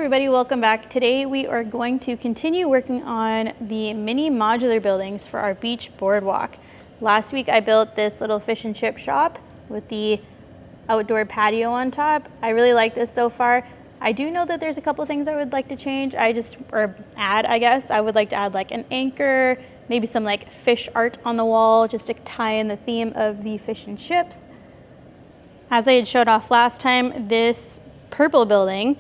everybody, welcome back. Today we are going to continue working on the mini modular buildings for our beach boardwalk. Last week I built this little fish and chip shop with the outdoor patio on top. I really like this so far. I do know that there's a couple things I would like to change. I would like to add like an anchor, maybe some like fish art on the wall just to tie in the theme of the fish and chips. As I had showed off last time, this purple building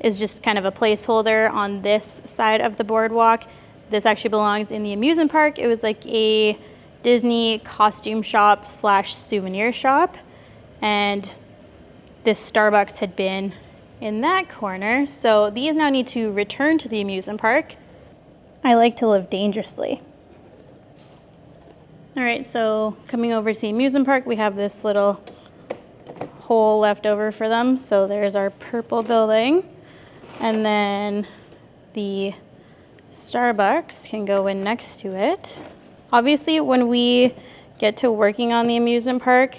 is just kind of a placeholder on this side of the boardwalk. This actually belongs in the amusement park. It was like a Disney costume shop slash souvenir shop. And this Starbucks had been in that corner. So these now need to return to the amusement park. I like to live dangerously. All right, so coming over to the amusement park, we have this little hole left over for them. So there's our purple building. And then the Starbucks can go in next to it. Obviously, when we get to working on the amusement park,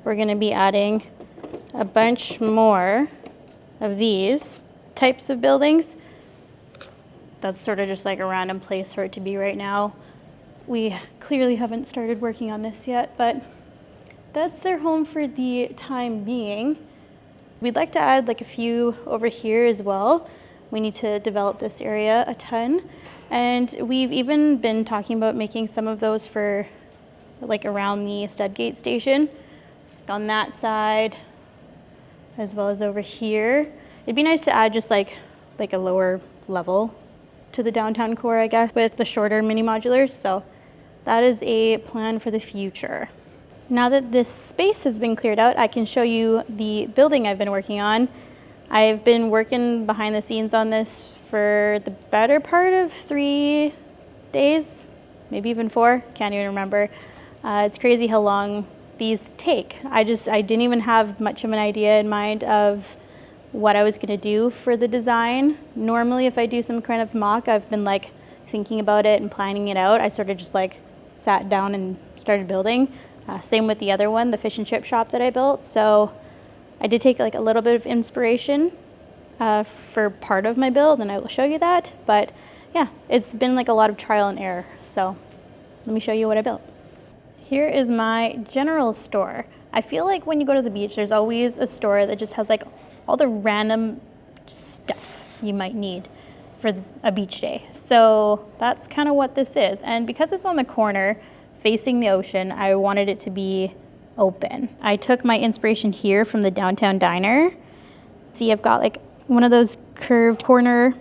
we're going to be adding a bunch more of these types of buildings. That's sort of just like a random place for it to be right now. We clearly haven't started working on this yet, but that's their home for the time being. We'd like to add like a few over here as well. We need to develop this area a ton. And we've even been talking about making some of those for like around the Studgate station, on that side, as well as over here. It'd be nice to add just like a lower level to the downtown core, I guess, with the shorter mini modulars. So that is a plan for the future. Now that this space has been cleared out, I can show you the building I've been working on. I've been working behind the scenes on this for the better part of 3 days, maybe even 4, can't even remember. It's crazy how long these take. I didn't even have much of an idea in mind of what I was gonna do for the design. Normally if I do some kind of mock, I've been like thinking about it and planning it out. I sort of just like sat down and started building. Same with the other one, the fish and chip shop that I built. So I did take like a little bit of inspiration for part of my build, and I will show you that. But yeah, it's been like a lot of trial and error. So let me show you what I built. Here is my general store. I feel like when you go to the beach, there's always a store that just has like all the random stuff you might need for a beach day. So that's kind of what this is. And because it's on the corner facing the ocean, I wanted it to be open. I took my inspiration here from the downtown diner. See, I've got like one of those curved corner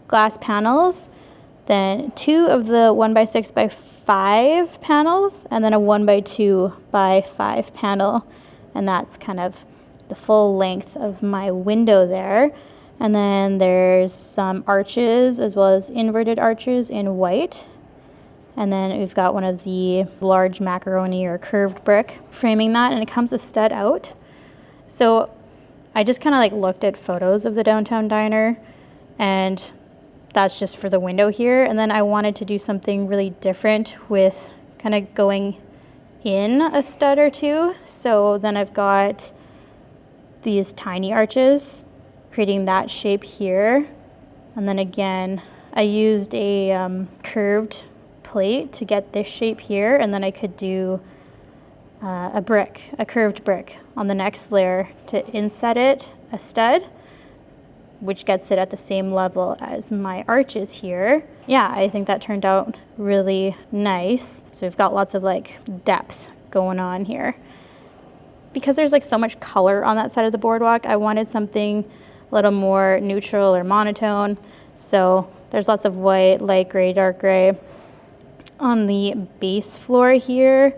glass panels, then 2 of the 1x6x5 panels, and then a 1x2x5 panel. And that's kind of the full length of my window there. And then there's some arches as well as inverted arches in white. And then we've got one of the large macaroni or curved brick framing that, and it comes a stud out. So I just kind of like looked at photos of the downtown diner, and that's just for the window here. And then I wanted to do something really different with kind of going in a stud or two. So then I've got these tiny arches creating that shape here. And then again, I used a curved plate to get this shape here, and then I could do a curved brick on the next layer to inset it, a stud, which gets it at the same level as my arches here. Yeah, I think that turned out really nice. So we've got lots of like depth going on here. Because there's like so much color on that side of the boardwalk, I wanted something a little more neutral or monotone. So there's lots of white, light gray, dark gray. On the base floor here,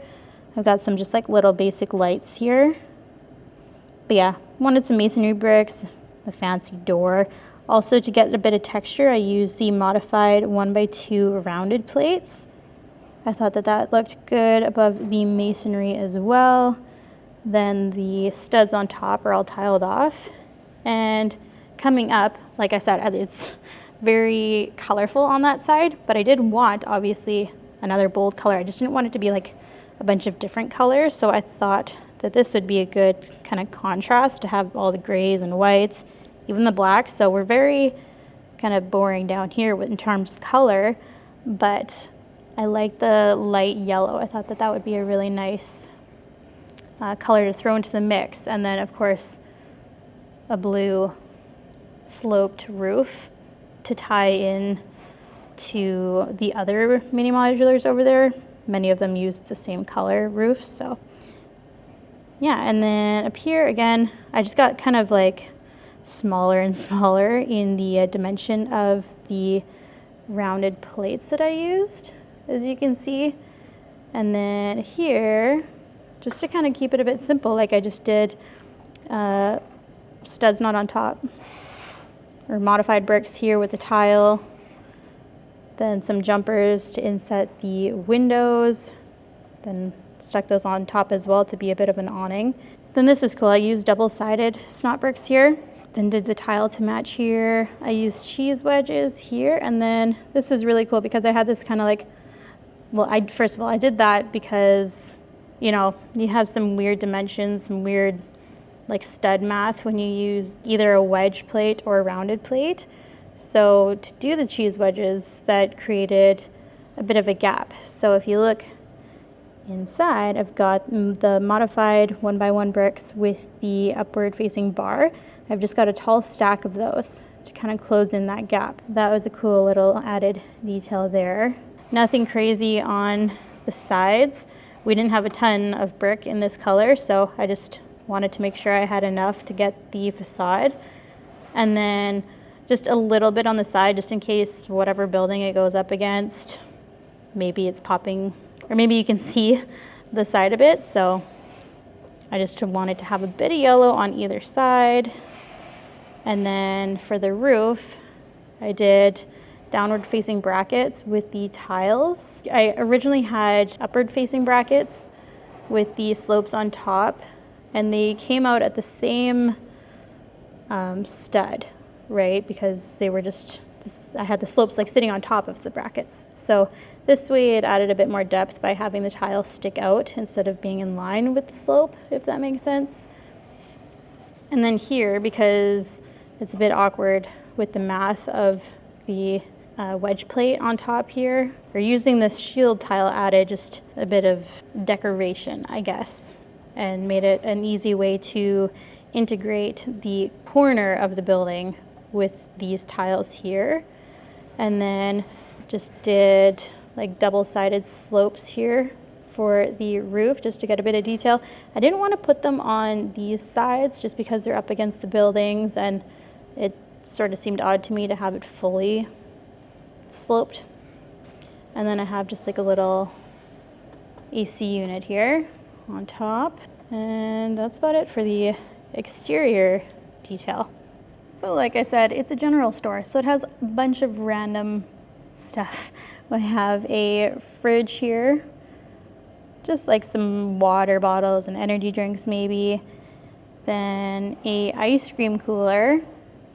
I've got some just like little basic lights here. But yeah, wanted some masonry bricks, a fancy door. Also, to get a bit of texture, I used the modified 1x2 rounded plates. I thought that looked good above the masonry as well. Then the studs on top are all tiled off. And coming up, like I said, it's very colorful on that side, but I did want, obviously, another bold color. I just didn't want it to be like a bunch of different colors, so I thought that this would be a good kind of contrast to have all the grays and whites even the black. So we're very kind of boring down here in terms of color, but I like the light yellow. I thought that that would be a really nice color to throw into the mix. And then of course a blue sloped roof to tie in to the other mini modulars over there. Many of them use the same color roof, so yeah. And then up here again, I just got kind of like smaller and smaller in the dimension of the rounded plates that I used, as you can see. And then here, just to kind of keep it a bit simple, like I just did studs not on top, or modified bricks here with the tile, then some jumpers to inset the windows, then stuck those on top as well to be a bit of an awning. Then this is cool, I used double-sided snot bricks here, then did the tile to match here. I used cheese wedges here, and then this was really cool because I had this kind of like, well, first of all, I did that because, you know, you have some weird dimensions, some weird like stud math when you use either a wedge plate or a rounded plate. So to do the cheese wedges, that created a bit of a gap. So if you look inside, I've got the modified 1x1 bricks with the upward facing bar. I've just got a tall stack of those to kind of close in that gap. That was a cool little added detail there. Nothing crazy on the sides. We didn't have a ton of brick in this color, so I just wanted to make sure I had enough to get the facade. And then just a little bit on the side, just in case whatever building it goes up against, maybe it's popping, or maybe you can see the side a bit. So I just wanted to have a bit of yellow on either side. And then for the roof, I did downward facing brackets with the tiles. I originally had upward facing brackets with the slopes on top, and they came out at the same stud, right? Because they were just, I had the slopes like sitting on top of the brackets. So this way it added a bit more depth by having the tile stick out instead of being in line with the slope, if that makes sense. And then here, because it's a bit awkward with the math of the wedge plate on top here, or using this shield tile added just a bit of decoration, I guess, and made it an easy way to integrate the corner of the building with these tiles here. And then just did like double-sided slopes here for the roof just to get a bit of detail. I didn't want to put them on these sides just because they're up against the buildings, and it sort of seemed odd to me to have it fully sloped. And then I have just like a little AC unit here on top, and that's about it for the exterior detail. So like I said, it's a general store, so it has a bunch of random stuff. We have a fridge here, just like some water bottles and energy drinks maybe. Then a ice cream cooler.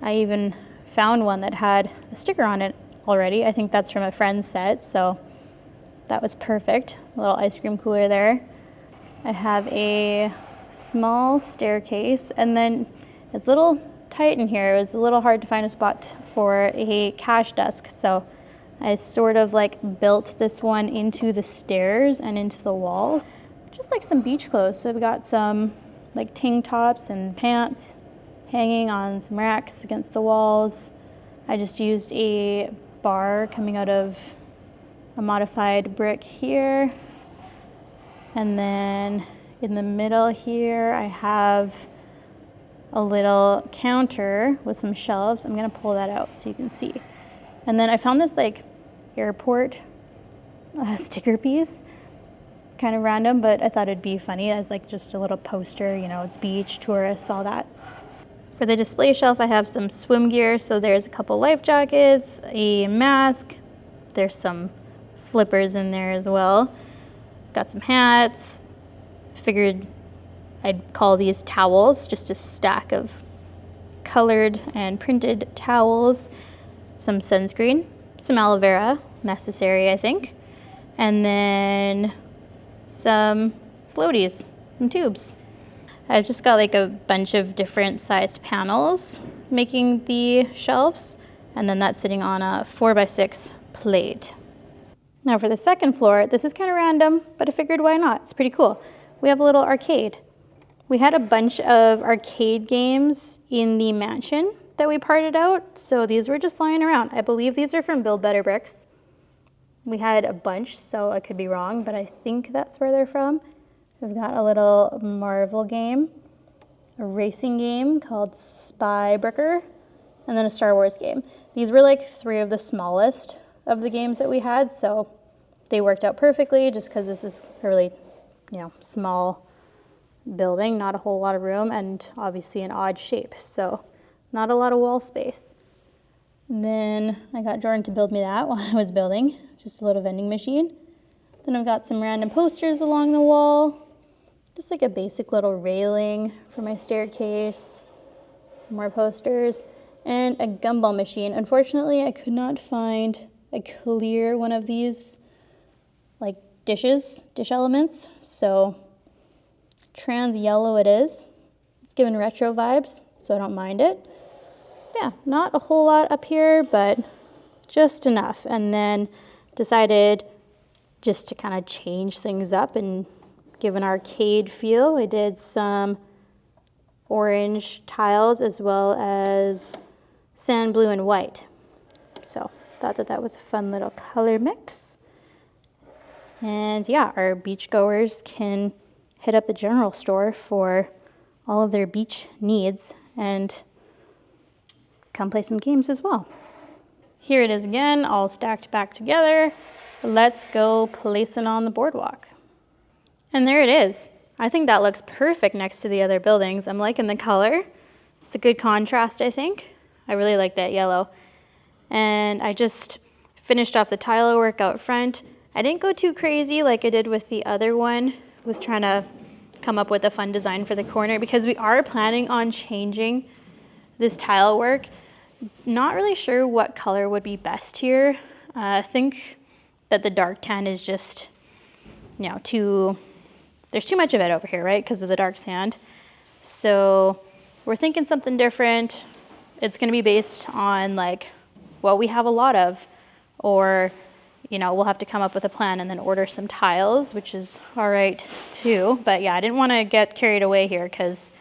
I even found one that had a sticker on it already. I think that's from a friend's set, so that was perfect. A little ice cream cooler there. I have a small staircase, and then it's a little tight in here. It was a little hard to find a spot for a cash desk, so I sort of like built this one into the stairs and into the wall. Just like some beach clothes. So we got some like tank tops and pants hanging on some racks against the walls. I just used a bar coming out of a modified brick here. And then in the middle here, I have a little counter with some shelves. I'm gonna pull that out so you can see. And then I found this like airport sticker piece, kind of random, but I thought it'd be funny as like just a little poster, you know, it's beach, tourists, all that. For the display shelf, I have some swim gear. So there's a couple life jackets, a mask, there's some flippers in there as well. Got some hats. Figured I'd call these towels, just a stack of colored and printed towels, some sunscreen, some aloe vera, necessary I think, and then some floaties, some tubes. I've just got like a bunch of different sized panels making the shelves, and then that's sitting on a 4x6 plate. Now for the second floor, this is kind of random, but I figured why not? It's pretty cool. We have a little arcade. We had a bunch of arcade games in the mansion that we parted out, so these were just lying around. I believe these are from Build Better Bricks. We had a bunch, so I could be wrong, but I think that's where they're from. We've got a little Marvel game, a racing game called Spy Bricker, and then a Star Wars game. These were like 3 of the smallest of the games that we had, so they worked out perfectly just because this is a really, small building, not a whole lot of room, and obviously an odd shape, so not a lot of wall space. And then I got Jordan to build me that while I was building, just a little vending machine. Then I've got some random posters along the wall, just like a basic little railing for my staircase, some more posters, and a gumball machine. Unfortunately, I could not find a clear one of these like dish elements, so trans yellow it is. It's giving retro vibes, so I don't mind it. Yeah, not a whole lot up here, but just enough. And then decided just to kind of change things up and give an arcade feel. I did some orange tiles as well as sand blue and white. So thought that was a fun little color mix. And yeah, our beachgoers can hit up the general store for all of their beach needs and come play some games as well. Here it is again, all stacked back together. Let's go place it on the boardwalk. And there it is. I think that looks perfect next to the other buildings. I'm liking the color. It's a good contrast, I think. I really like that yellow. And I just finished off the tile work out front. I didn't go too crazy like I did with the other one, with trying to come up with a fun design for the corner, because we are planning on changing this tile work. Not really sure what color would be best here. I think that the dark tan is just, there's too much of it over here, right? Because of the dark sand. So we're thinking something different. It's going to be based on like what we have a lot of, or we'll have to come up with a plan and then order some tiles, which is all right too. But yeah, I didn't want to get carried away here because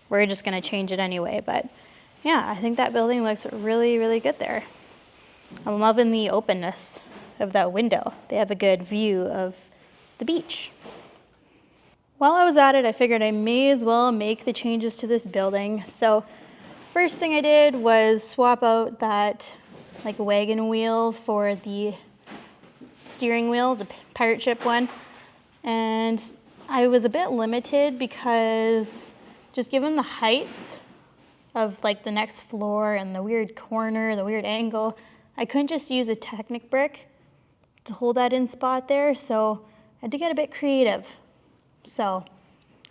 we're just going to change it anyway. But yeah, I think that building looks really, really good there. I'm loving the openness of that window. They have a good view of the beach. While I was at it, I figured I may as well make the changes to this building. So first thing I did was swap out that like wagon wheel for the steering wheel, the pirate ship one. And I was a bit limited because just given the heights of like the next floor and the weird corner, the weird angle, I couldn't just use a Technic brick to hold that in spot there. So I had to get a bit creative. So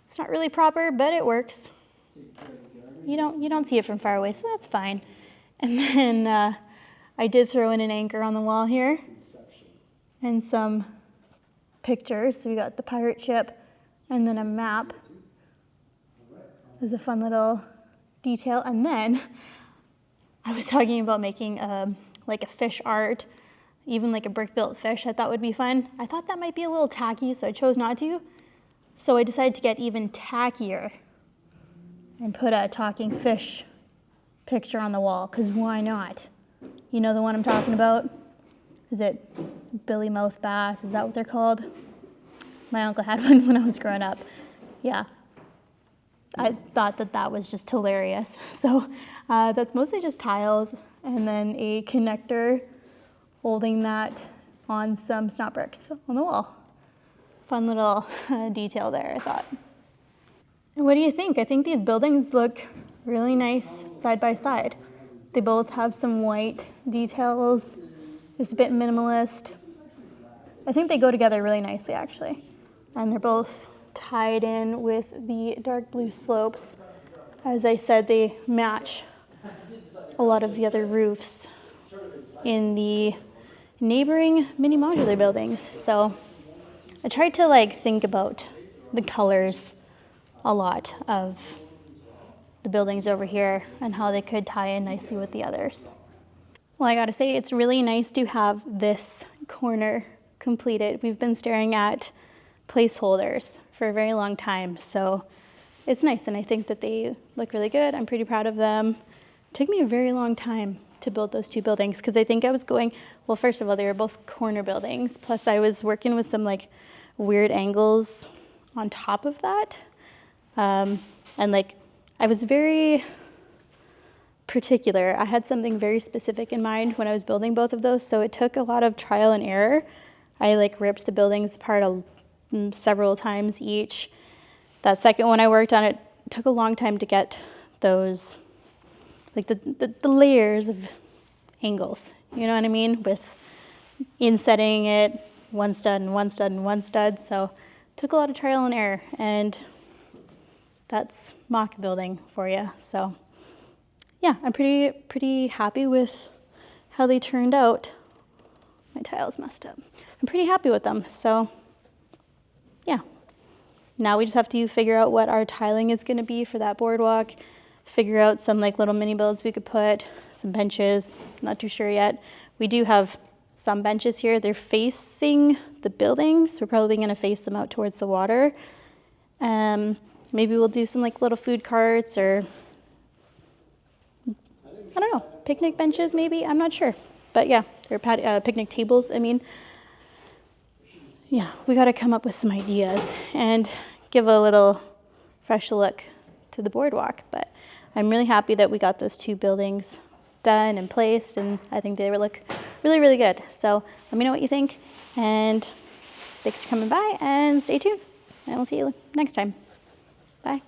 it's not really proper, but it works. You don't see it from far away, so that's fine. And then I did throw in an anchor on the wall here and some pictures. So we got the pirate ship and then a map. There's a fun little detail. And then I was talking about making like a fish art, even like a brick-built fish I thought would be fun. I thought that might be a little tacky, so I chose not to. So I decided to get even tackier and put a talking fish picture on the wall, because why not? You know the one I'm talking about? Is it Billy Mouth Bass? Is that what they're called? My uncle had one when I was growing up. Yeah. I thought that was just hilarious. So that's mostly just tiles and then a connector holding that on some snot bricks on the wall. Fun little detail there, I thought. And what do you think? I think these buildings look really nice side by side. They both have some white details, just a bit minimalist. I think they go together really nicely, actually. And they're both tied in with the dark blue slopes. As I said, they match a lot of the other roofs in the neighboring mini modular buildings. So I tried to think about the colors a lot of the buildings over here and how they could tie in nicely with the others. Well, I gotta say, it's really nice to have this corner completed. We've been staring at placeholders for a very long time, so it's nice, and I think that they look really good. I'm pretty proud of them. It took me a very long time to build those two buildings because I think I was going, well, first of all, they were both corner buildings, plus I was working with some like weird angles on top of that. And like, I was very particular. I had something very specific in mind when I was building both of those, so it took a lot of trial and error. I like ripped the buildings apart several times each. That second one I worked on, it took a long time to get those, like the layers of angles, you know what I mean? With insetting it, one stud and one stud and one stud, so it took a lot of trial and error, and that's mock building for you. So yeah, I'm pretty happy with how they turned out. My tile's messed up. I'm pretty happy with them, so yeah. Now we just have to figure out what our tiling is gonna be for that boardwalk, figure out some like little mini builds we could put, some benches, not too sure yet. We do have some benches here. They're facing the buildings. We're probably gonna face them out towards the water. Maybe we'll do some like little food carts or, I don't know, picnic benches maybe, I'm not sure. But yeah, they're picnic tables, I mean. Yeah, we gotta come up with some ideas and give a little fresh look to the boardwalk. But I'm really happy that we got those two buildings done and placed, and I think they look really, really good. So let me know what you think, and thanks for coming by, and stay tuned, and we'll see you next time. Bye.